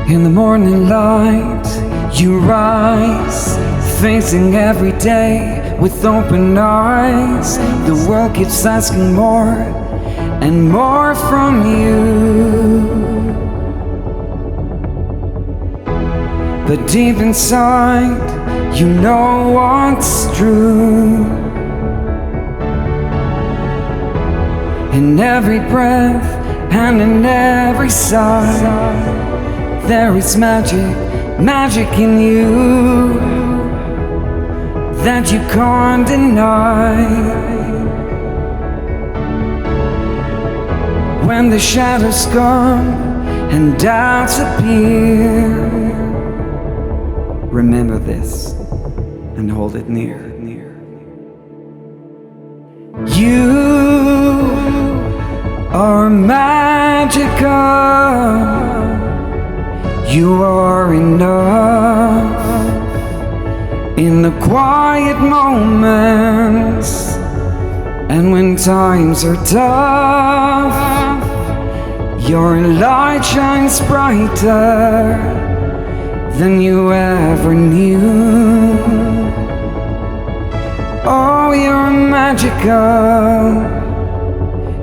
In the morning light, you rise, facing every day with open eyes. The world keeps asking more and more from you, but deep inside, you know what's true. In every breath and in every sigh, there is magic, magic in you that you can't deny. When the shadows come and doubts appear, remember this and hold it near. You are magical. You are enough in the quiet moments, and when times are tough, your light shines brighter than you ever knew. Oh, you're magical,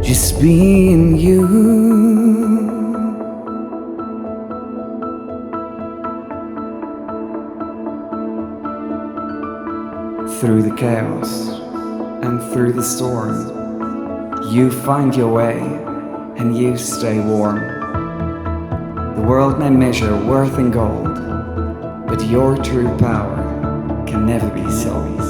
just being you. Through the chaos and through the storm, you find your way and you stay warm. The world may measure worth in gold, but your true power can never be sold.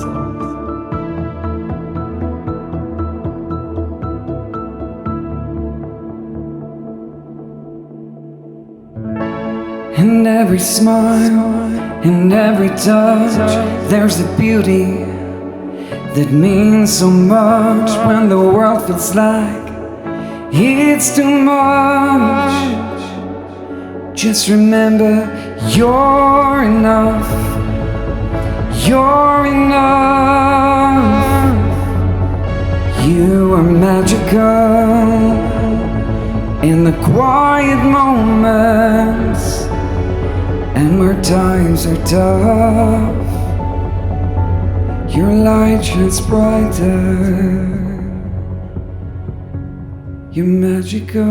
In every smile, in every touch, there's a beauty that means so much. When the world feels like it's too much, just remember you're enough. You're enough. You are magical in the quiet moments, and where times are tough, your light shines brighter. You're magical.